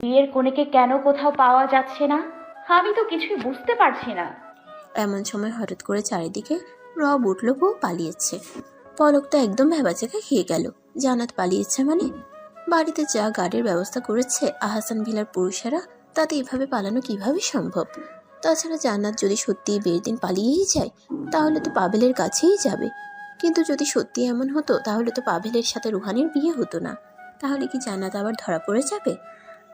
বিয়ের কনেকে কেন কোথাও পাওয়া যাচ্ছে না? আমি তো কিছুই বুঝতে পারছি না। এমন সময় হঠাৎ করে চারিদিকে রব উঠল, বউ পালিয়েছে। পলক তো একদম ভ্যাবাচেকা খেয়ে গেল। জান্নাত পালিয়েছে মানে? বাড়িতে যা গাড়ির ব্যবস্থা করেছে আহসান ভিলার পুরুষেরা, তাতে এভাবে পালানো কিভাবে সম্ভব? তাছাড়া জান্নাত যদি সত্যিই বিয়ের দিন পালিয়েই যায়, তাহলে তো পাভেলের কাছেই যাবে। কিন্তু যদি সত্যি এমন হতো, তাহলে তো পাভেলের সাথে রুহানের বিয়ে হতো না। তাহলে কি জান্নাত আবার ধরা পড়ে যাবে,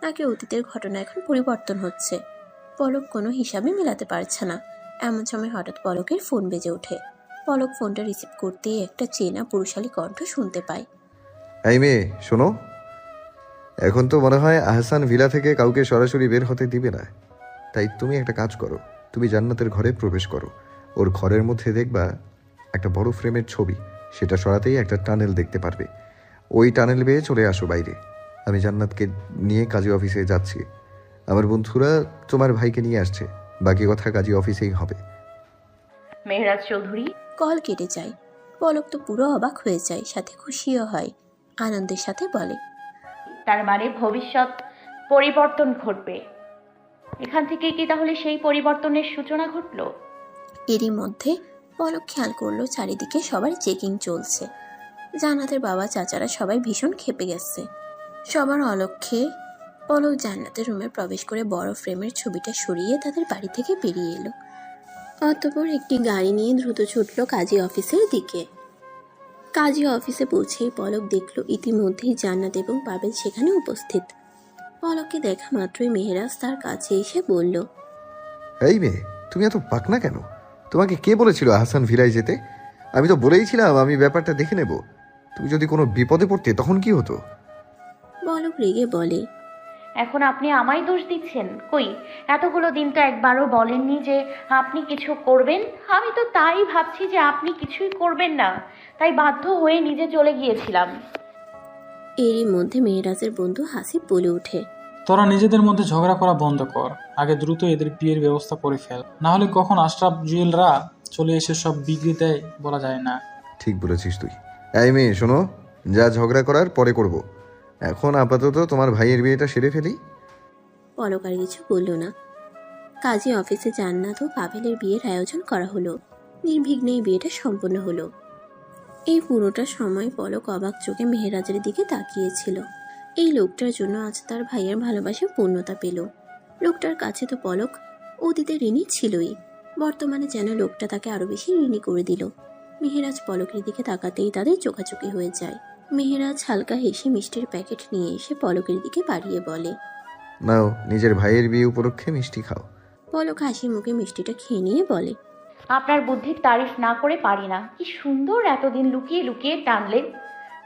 নাকি অতীতের ঘটনা এখন পরিবর্তন হচ্ছে? পলক কোনো হিসাবে মেলাতে পারছে না। এমন সময় হঠাৎ পলকের ফোন বেজে ওঠে। পলক ফোনটা রিসিভ করতেই একটা চেনা পুরুষালী কণ্ঠ শুনতে পায়। এই মেয়ে শোনো, এখন তো মনে হয় আহসান ভিলা থেকে কাউকে সরাসরি বের হতে দিবে না। তাই তুমি একটা কাজ করো, তুমি জান্নাতের ঘরে প্রবেশ করো। ওর ঘরের মধ্যে দেখবা একটা বড় ফ্রেমের ছবি, সেটা সরাতেই একটা টানেল দেখতে পারবে। ওই টানেল বেয়ে চলে আসো বাইরে। আমি জান্নাতকে নিয়ে কাজী অফিসে যাচ্ছি। আমার বন্ধুরা তোমার ভাইকে নিয়ে আসছে। বাকি কথা কাজী অফিসেই হবে। মেহরাজ চৌধুরী, কল কেটে যায়। পলক তো পুরো অবাক হয়ে যায়, সাথে খুশিও হয়। আনন্দের সাথে বলে, তার মানে ভবিষ্যৎ পরিবর্তন ঘটবে। এখান থেকে কি তাহলে সেই পরিবর্তনের সূচনা ঘটলো? এরই মধ্যে পলক খেয়াল করলো চারিদিকে সবার চেকিং চলছে। জান্নাতের বাবা চাচারা সবাই ভীষণ ক্ষেপে গেছে। সবার অলক্ষ্যে পলক জান্নাতের রুমে প্রবেশ করে বড় ফ্রেমের ছবিটা সরিয়ে তাদের বাড়ি থেকে বেরিয়ে এলো। অতঃপর একটি গাড়ি নিয়ে দ্রুত ছুটল কাজী অফিসের দিকে। কাজী অফিসে পৌঁছেই পলক দেখল ইতিমধ্যেই জান্নাত এবং পাবেল সেখানে উপস্থিত। পলককে দেখা মাত্রই মেহেরাজ তার কাছে এসে বলল, এই মেয়ে, তুমি এত পাকনা কেন? তোমাকে কে বলেছিল আহসান ভিলায় যেতে? আমি তো বলেইছিলাম আমি ব্যাপারটা দেখে নেব। তুমি যদি কোনো বিপদে পড়তে তখন কি হতো? পলক রেগে বলে, এখন আপনি আমায় দোষ দিচ্ছেন? কই, এতগুলো দিন তো একবারও বলেননি যে আপনি কিছু করবেন। আমি তো তাই ভাবছি যে আপনি কিছুই করবেন না, তাই বাধ্য হয়ে নিজে চলে গিয়েছিলাম। এরই মধ্যে মেহেরাজের বন্ধু হাসিব বলে ওঠে, তোরা নিজেদের মধ্যে ঝগড়া করা বন্ধ কর, আগে দ্রুত এদের বিয়ের ব্যবস্থা করে ফেল, না হলে কখন আশরাফ জুয়েলরা চলে এসে সব বিগড়ে দেয় বলা যায় না। ঠিক বলেছিস তুই। এই মেয়ে শোনো, যা ঝগড়া করার পরে করব। এখন আপাতত তোমার ভাইয়ের বিয়েটা সেরে ফেলি। পলক আর কিছু বলল না। কাজী অফিসে জান্নাত ও পাভেলের বিয়ের আয়োজন করা হলো। নির্বিঘ্নে এই বিয়েটা সম্পন্ন হলো। এই পুরোটা সময় পলক অবাক চোখে মেহেরাজের দিকে তাকিয়েছিল। এই লোকটার জন্য আজ তার ভাইয়ের ভালোবাসা পূর্ণতা পেল। লোকটার কাছে তো পলক অতীতে ঋণী ছিলই, বর্তমানে যেন লোকটা তাকে আরো বেশি ঋণী করে দিল। মেহেরাজ পলকের দিকে তাকাতেই তাদের চোখাচোখি হয়ে যায়। মেহেরাজ হালকা হেসে মিষ্টির প্যাকেট নিয়ে এসে পলকের দিকে বাড়িয়ে বলে, নাও, নিজের ভাইয়ের বিয়ে উপলক্ষে মিষ্টি খাও। পলক হাসি মুখে মিষ্টিটা খেয়ে নিয়ে বলে, আপনার বুদ্ধির তারিফ না করে পারি না। কি সুন্দর এতদিন লুকিয়ে লুকিয়ে টানলেন,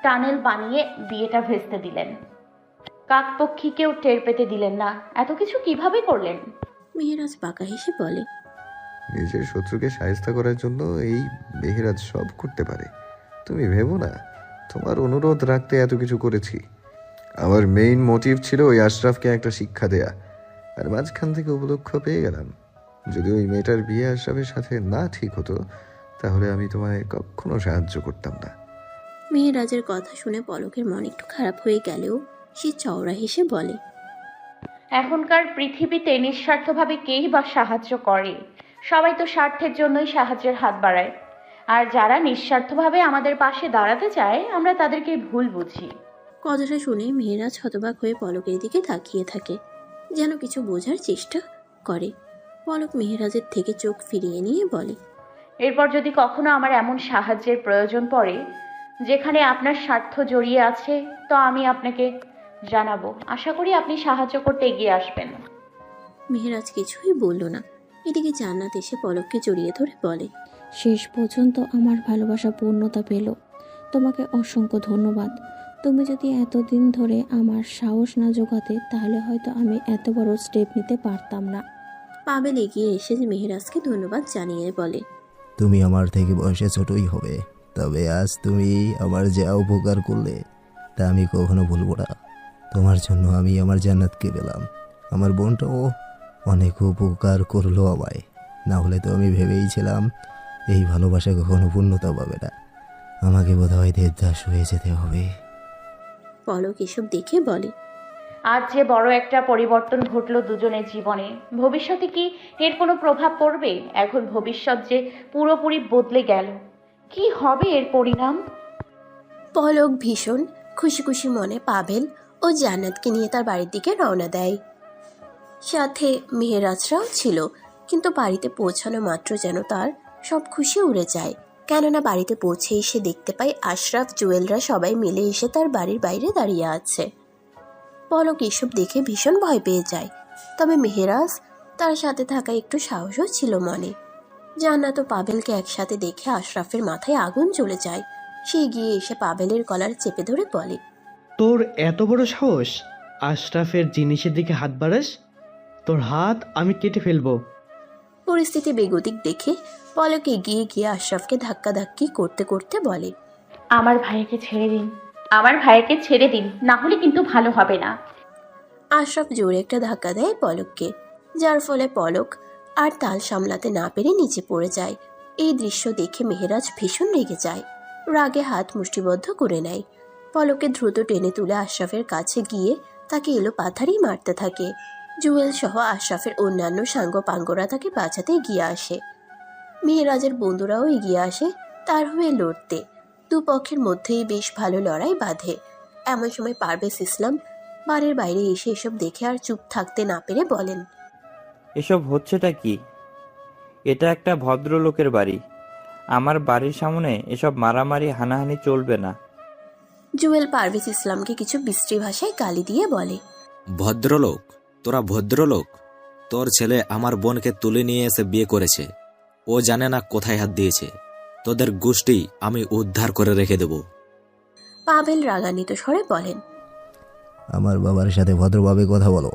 টানেল বানিয়ে বিয়েটা ভেস্তে দিলেন, কাকপক্ষীকেও টের পেতে দিলেন না। এত কিছু কিভাবে করলেন? মেহেরাজ বাঁকা হেসে বলে, নিজের শত্রুকে সাহায্য করার জন্য এই মেহেরাজ সব করতে পারে। তুমি ভেবো না তোমার অনুরোধ রাখতে এত কিছু করেছি। আমার মেইন মোটিভ ছিল ওই আশরাফকে একটা শিক্ষা দেয়া, আর মাঝখান থেকে উপলক্ষ পেয়ে গেলাম। যদি ওই মেয়েটার বিয়ে আশরাফের সাথে না ঠিক হতো, তাহলে আমি তোমায় কখনো সাহায্য করতাম না। মেহেরাজের কথা শুনে পলকের মন একটু খারাপ হয়ে গেলেও সে চওড়া হেসে বলে, এখনকার পৃথিবীতে নিঃস্বার্থভাবে কেই বা সাহায্য করে? সবাই তো স্বার্থের জন্যই সাহায্যের হাত বাড়ায়। আর যারা নিঃস্বার্থভাবে আমাদের পাশে দাঁড়াতে চায়, আমরা তাদেরকে ভুল বুঝি। কথাটা শুনে মেহেরাজ হতবাক হয়ে পলকের দিকে তাকিয়ে থাকে, যেন কিছু বোঝার চেষ্টা করে। পলক মেহেরাজের থেকে চোখ ফিরিয়ে নিয়ে বলে, এরপর যদি কখনো আমার এমন সাহায্যের প্রয়োজন পড়ে যেখানে আপনার স্বার্থ জড়িয়ে আছে, তো আমি আপনাকে জানাবো। আশা করি আপনি সাহায্য করতে এগিয়ে আসবেন। মেহেরাজ কিছুই বলল না। এদিকে জান্নাত এসে পলককে জড়িয়ে ধরে বলে, শেষ পর্যন্ত আমার ভালোবাসা পূর্ণতা পেল। তোমাকে অসংখ্য ধন্যবাদ। তুমি যদি এতদিন ধরে আমার সাহস না জোগাতে, তাহলে হয়তো আমি এত বড় স্টেপ নিতে পারতাম না। পাবেল এগিয়ে এসে মেহেরাজকে ধন্যবাদ জানিয়ে বলে, তুমি আমার থেকে বয়সে ছোটই হবে, তবে আজ তুমি আমার যা উপকার করলে তা আমি কখনো ভুলব না। তোমার জন্য আমি আমার জান্নাতকে পেলাম। আমার বোনটাও অনেক উপকার করলো আমায়, না হলে তো আমি ভেবেইছিলাম এই ভালোবাসা কখনো পূর্ণতা পাবে না। আমাকে বোধহয় দেবদাস হয়ে যেতে হবে। পলক এসব দেখে বলে, আজ যে বড় একটা পরিবর্তন ঘটলো দুজনের জীবনে, ভবিষ্যতে কি এর কোনো প্রভাব পড়বে? এখন ভবিষ্যৎ যে পুরোপুরি বদলে গেল, কি হবে এর পরিণাম? পলক ভীষণ খুশি খুশি মনে পাভেল ও জান্নাতকে নিয়ে তার বাড়ির দিকে রওনা দেয়। সাথে মেহেরাজরাও ছিল, কিন্তু বাড়িতে পৌঁছানো মাত্র যেন তার সব খুশি উড়ে যায়। কেননা বাড়িতে পৌঁছে এসে দেখতে পায় আশরাফ জুয়েলরা সবাই মিলে এসে তার বাড়ির বাইরে দাঁড়িয়ে আছে। পলক এসব দেখে ভীষণ ভয় পেয়ে যায়, তবে মেহেরাজ তার সাথে থাকা একটু সাহসও ছিল মনে। জান্নাত ও পাভেলকে একসাথে দেখে আশরাফের মাথায় আগুন জ্বলে যায়। সে গিয়ে এসে পাভেলের কলার চেপে ধরে বলে, তোর এত বড় সাহস আশরাফের জিনিসের দিকে হাত বাড়াস? তোর হাত আমি কেটে ফেলবো। পরিস্থিতি বেগতিক দেখে পলক এগিয়ে গিয়ে আশরাফকে ধাক্কাধাক্কি করতে করতে বলে, আমার ভাইকে ছেড়ে দিন, আমার ভাইকে ছেড়ে দিন, না হলে কিন্তু ভালো হবে না। আশরাফ জোরে একটা ধাক্কা দেয় পলককে, যার ফলে পলক আর তাল সামলাতে না পেরে নিচে পড়ে যায়। এই দৃশ্য দেখে মেহেরাজ ভীষণ রেগে যায়, রাগে হাত মুষ্টিবদ্ধ করে নেয়। পলককে দ্রুত টেনে তুলে আশরাফের কাছে গিয়ে তাকে এলো পাথারি মারতে থাকে। জুয়েল সহ আশরাফের অন্যান্য সাঙ্গপাঙ্গরা তাকে বাঁচাতে এগিয়ে আসে। মেহেরাজের বন্ধুরাও এগিয়ে আসে তার হয়ে লড়তে। দুপক্ষের মধ্যেই বেশ ভালো লড়াই বাঁধে। এমন সময় পারভেজ ইসলাম বাড়ির বাইরে এসে এসব দেখে আর চুপ থাকতে না পেরে বলেন, এসব হচ্ছেটা কি? এটা একটা ভদ্রলোকের বাড়ি, আমার বাড়ির সামনে এসব মারামারি হানাহানি চলবে না। জুয়েল পারভেজ ইসলামকে কিছু বিশ্রী ভাষায় গালি দিয়ে বলে, ভদ্রলোক? তোরা ভদ্রলোক? তোর ছেলে আমার বোনকে তুলে নিয়ে এসে বিয়ে করেছে, ও জানে না কোথায় হাত দিয়েছে। তোদের গোষ্ঠী আমি উদ্ধার করে রেখে দেব। পাভেল রাগান্বিত স্বরে বলেন, আমার বাবার সাথে ভদ্রভাবে কথা বলো,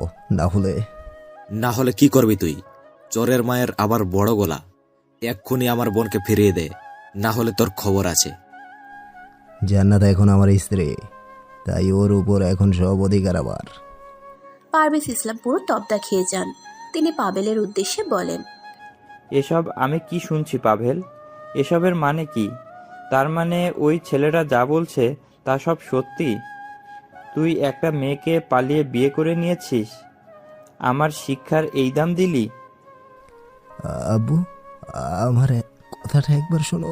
না হলে কি করবি তুই? চোরের মায়ের আবার বড় গলা। এক্ষুনি আমার বোনকে ফিরিয়ে দে, না হলে তোর খবর আছে। জান্নাত এখন আমার স্ত্রী, তাই ওর উপর এখন সব অধিকার আমার। পারভেজ ইসলাম পুরো তবদা খেয়ে যান। তিনি পাভেলের উদ্দেশ্যে বলেন, এসব আমি কি শুনছি পাভেল? এসবের মানে কি? তার মানে ওই ছেলেরা যা বলছে তা সব সত্যি? তুই একটা মেয়েকে পালিয়ে বিয়ে করে নিয়েছিস, আমার শিক্ষার এই দাম দিলি? আব্বু, আমার কথাটা একবার শোনো।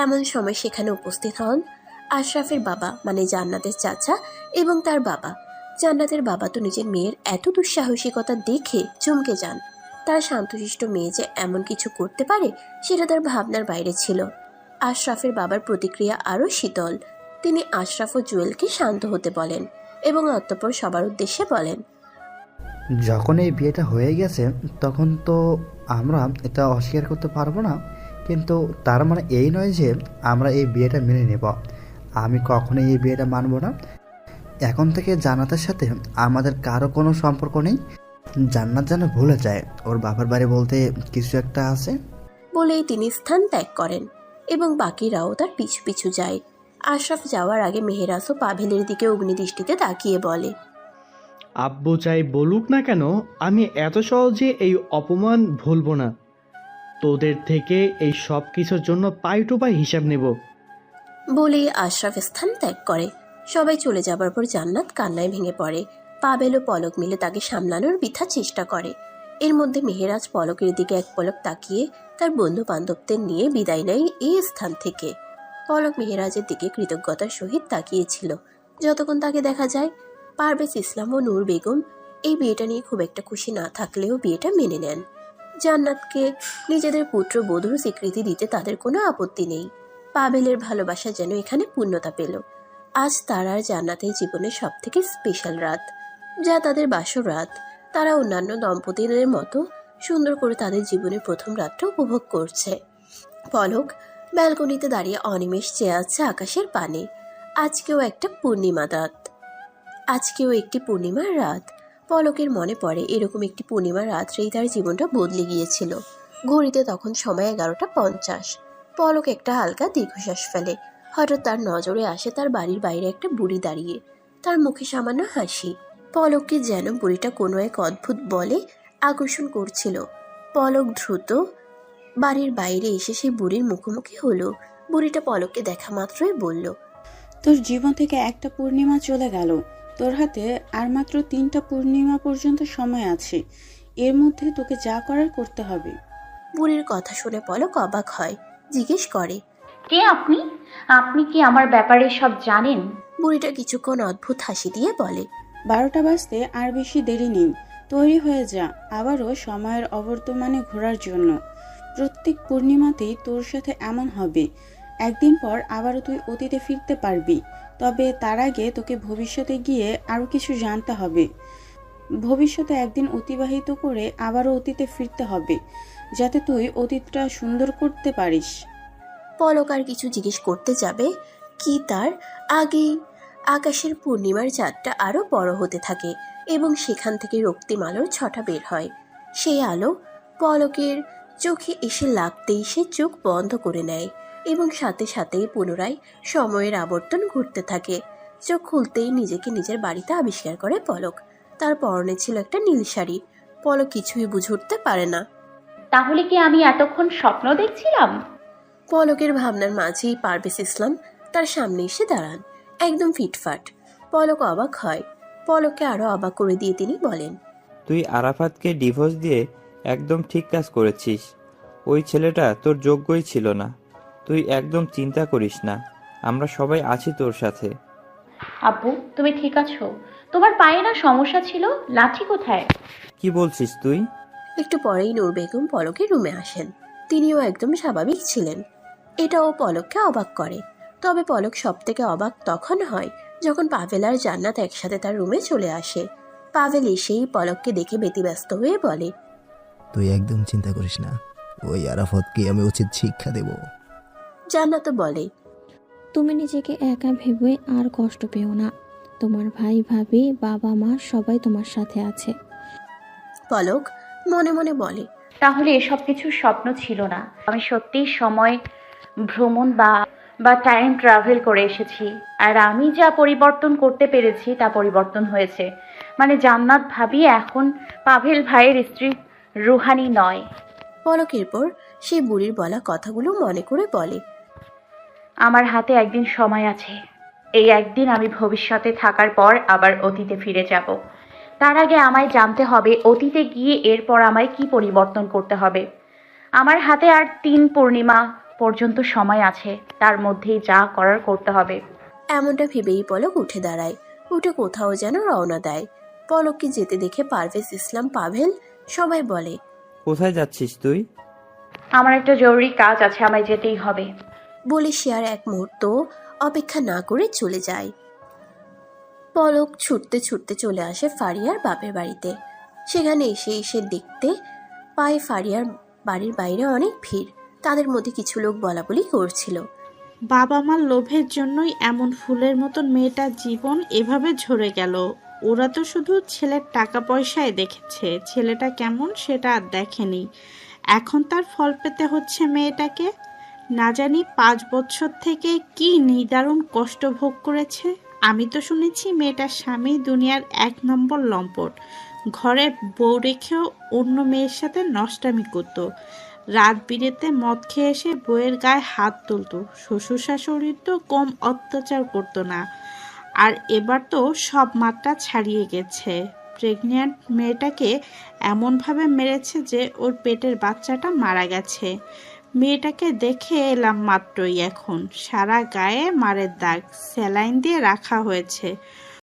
এমন সময় সেখানে উপস্থিত হন আশরাফের বাবা মানে জান্নাতের চাচা এবং তার বাবা। জান্নাতের বাবা তো নিজের মেয়ের এত দুঃসাহসিকতা দেখে চমকে যান। তার শান্তশিষ্ট মেয়ে যে এমন কিছু করতে পারে সেটা তার ভাবনার বাইরে ছিল। আশরাফের বাবার প্রতিক্রিয়া আরও শীতল। তিনি আশরাফ ও জুয়েলকে শান্ত হতে বলেন এবং অতঃপর সবার উদ্দেশ্যে বলেন, যখন এই বিয়েটা হয়ে গেছে তখন তো আমরা এটা অস্বীকার করতে পারবো না, কিন্তু তার মানে এই নয় যে আমরা এই বিয়েটা মেনে নেব। আমি কখনোই এই বিয়েটা মানব না। এখন থেকে জান্নাতের সাথে আমাদের কারো কোনো সম্পর্ক নেই। জান্নাত যেন ভুলে যায় ওর বাবার বাড়ি বলতে কিছু একটা আছে। বলেই তিনি স্থান ত্যাগ করেন এবং বাকিরাও তার পিছু পিছু যায়। আশরাফ যাওয়ার আগে মেহেরাজ ও পাভেলের দিকে অগ্নিদৃষ্টিতে তাকিয়ে বলে, আব্বু চাই বলুক না কেন, আমি এত সহজে এই অপমান ভুলবো না। তোদের থেকে এই সব কিছুর জন্য পাই টু পাই হিসাব নেব। বলেই আশরাফ স্থান ত্যাগ করে। সবাই চলে যাবার পর জান্নাত কান্নায় ভেঙে পড়ে। পাভেল ও পলক মিলে তাকে সামলানোর বৃথা চেষ্টা করে। এর মধ্যে মেহেরাজ পলকের দিকে এক পলক তাকিয়ে তার বন্ধু বান্ধবদের নিয়ে বিদায় নেয় এই স্থান থেকে। পলক মেহেরাজের দিকে কৃতজ্ঞতার সহিত তাকিয়েছিল যতক্ষণ তাকে দেখা যায়। পারভেজ ইসলাম ও নূর বেগম এই বিয়েটা নিয়ে খুব একটা খুশি না থাকলেও বিয়েটা মেনে নেন। জান্নাতকে নিজেদের পুত্র বধূর স্বীকৃতি দিতে তাদের কোনো আপত্তি নেই। পাভেলের ভালোবাসা যেন এখানে পূর্ণতা পেল। আজ তার আর জান্নাতের জীবনের সব থেকে স্পেশাল রাত, যা তাদের বাসর রাত। তারা অন্যান্য দম্পতিদের মতো সুন্দর করে তাদের জীবনের প্রথম রাতটা উপভোগ করছে। পলক ব্যালকনিতে দাঁড়িয়ে অনিমেষ চেয়ে আছে আকাশের পানে। আজকেও একটা পূর্ণিমা রাত, আজকেও একটি পূর্ণিমার রাত। পলকের মনে পড়ে এরকম একটি পূর্ণিমার রাত্রেই তার জীবনটা বদলে গিয়েছিল। ঘড়িতে তখন সময় 11:50। পলক একটা হালকা দীর্ঘশ্বাস ফেলে। হঠাৎ তার নজরে আসে তার বাড়ির বাইরে একটা বুড়ি দাঁড়িয়ে, তার মুখে সামান্য হাসি। পলককে যেন বুড়িটা কোনো এক অদ্ভুত বলে আকর্ষণ করছিল। পলক দ্রুত বাড়ির বাইরে এসে সেই বুড়ির মুখোমুখি হলো। বুড়িটা পলককে দেখা মাত্রই বলল, তোর জীবন থেকে একটা পূর্ণিমা চলে গেল, তোর হাতে আর মাত্র 3টা পূর্ণিমা পর্যন্ত সময় আছে। এর মধ্যে তোকে যা করার করতে হবে। বুড়ির কথা শুনে পলক অবাক হয়, জিজ্ঞেস করে, কে আপনি? আপনি কি আমার ব্যাপারে সব জানেন? বুড়িটা কিছুক্ষণ অদ্ভুত হাসি দিয়ে বলে, 12টা বাজতে আর বেশি দেরি নেই। তৈরি হয়ে যা, আবারও সময়ের অবর্তমানে ঘোরার জন্য। প্রত্যেক পূর্ণিমাতেই তোর সাথে এমন হবে। একদিন পর আবারও তুই অতীতে ফিরতে পারবি, তবে তার আগে তোকে ভবিষ্যতে গিয়ে আরও কিছু জানতে হবে। ভবিষ্যতে একদিন অতিবাহিত করে আবারও অতীতে ফিরতে হবে, যাতে তুই অতীতটা সুন্দর করতে পারিস। পলক আর কিছু জিজ্ঞেস করতে যাবে কি তার আগেই আকাশের পূর্ণিমার চাঁদটা আরো বড় হতে থাকে এবং সেখান থেকে রক্তিম আলোর ছটা বের হয়। সেই আলো পলকের চোখে এসে লাগতেই সে চোখ বন্ধ করে নেয় এবং সাথে সাথেই পুনরায় সময়ের আবর্তন ঘুরতে থাকে। চোখ খুলতেই নিজেকে নিজের বাড়িতে আবিষ্কার করে পলক। তার পরনে ছিল একটা নীল শাড়ি। পলক কিছুই বুঝে উঠতে পারে না। তাহলে কি আমি এতক্ষণ স্বপ্ন দেখছিলাম? পলকের ভাবনার মাঝেই পারভেজ ইসলাম তার সামনে এসে দাঁড়ান, একদম ফিটফাট। পলক অবাক হয়। পলককে আরো অবাক করে দিয়ে তিনি বলেন, তুই আরাফাতকে ডিভোর্স দিয়ে একদম ঠিক কাজ করেছিস। ওই ছেলেটা তোর যোগ্যই ছিল না। তুই একদম চিন্তা করিস না, আমরা সবাই আছি তোর সাথে। আব্বু, তুমি ঠিক আছো? তোমার পায়ে না সমস্যা ছিল, লাঠি কোথায়? কি বলছিস তুই? একটু পরেই নূর বেগম পলকের রুমে আসেন। তিনিও একদম স্বাভাবিক ছিলেন। এটাও পলককে অবাক করে। তবে পলক সব থেকে অবাক তখন হয় যখন পাভেল আর জান্নাত একসাথে তার রুমে চলে আসে। পাভেল এসেই পলককে দেখে ব্যতিব্যস্ত হয়ে বলে, তুই একদম চিন্তা করিস না, ওই আরাফতকে আমি উচিত শিক্ষা দেব। জান্নাতও বলে, তুমি নিজেকে একা ভেবে আর কষ্ট পেও না। তোমার ভাই ভাবি বাবা মা সবাই তোমার সাথে আছে। পলক মনে মনে বলে, তাহলে এসব কিছু স্বপ্ন ছিল না, আমি সত্যিই সময় ভ্রমণ বা টাইম ট্রাভেল করে এসেছি। আর আমি যা পরিবর্তন করতে পেরেছি তা পরিবর্তন হয়েছে। মানে জান্নাত ভাবি এখন পাভেল ভাইয়ের স্ত্রী রুহানি নয়। পলক এরপর সে বুড়ির বলা কথাগুলো মনে করে বলে, আমার হাতে একদিন সময় আছে। এই একদিন আমি ভবিষ্যতে থাকার পর আবার অতীতে ফিরে যাব। তার আগে আমায় জানতে হবে অতীতে গিয়ে এরপর আমায় কি পরিবর্তন করতে হবে। আমার হাতে আর 3 পূর্ণিমা পর্যন্ত সময় আছে, তার মধ্যেই যা করার করতে হবে। এমনটা ভেবেই পলক উঠে দাঁড়ায়। উঠে কোথাও যেন রওনা দেয়। পলককে যেতে দেখে পারভেজ ইসলাম, পাভেল সবাই বলে, কোথায় যাচ্ছিস তুই? আমার একটা জরুরি কাজ আছে, আমায় যেতেই হবে। বলে সে আর এক মুহূর্ত অপেক্ষা না করে চলে যায়। পলক ছুটতে ছুটতে চলে আসে ফারিয়ার বাপের বাড়িতে। সেখানে এসে দেখতে পায় ফারিয়ার বাড়ির বাইরে অনেক ভিড়। তাদের মধ্যে কিছু লোক বলাবলি করছিল, বাবা মার লোভের জন্যই এমন ফুলের মতন মেয়েটার জীবন এভাবে ঝরে গেল। ওরা তো শুধু ছেলের টাকা পয়সায় দেখেছে, ছেলেটা কেমন সেটা আর দেখেনি। এখন তার ফল পেতে হচ্ছে মেয়েটাকে। না জানি 5 বছর থেকে কি নিদারুণ কষ্ট ভোগ করেছে। আমি তো শুনেছি মেয়েটার স্বামী দুনিয়ার 1 নম্বর লম্পট। ঘরে বউ রেখেও অন্য মেয়ের সাথে নষ্টামি করত। রাত বিরেতে মদ খেয়ে এসে বউয়ের গায়ে হাত তুলত। শ্বশুর শাশুড়ি তো কম অত্যাচার করতো না। আর এবার তো সব মাত্রা ছাড়িয়ে গেছে। প্রেগন্যান্ট মেয়েটাকে এমনভাবে মেরেছে যে ওর পেটের বাচ্চাটা মারা গেছে। মেয়েটাকে দেখে এলাম মাত্রই, এখন সারা গায়ে মারের দাগ, স্যালাইন দিয়ে রাখা হয়েছে।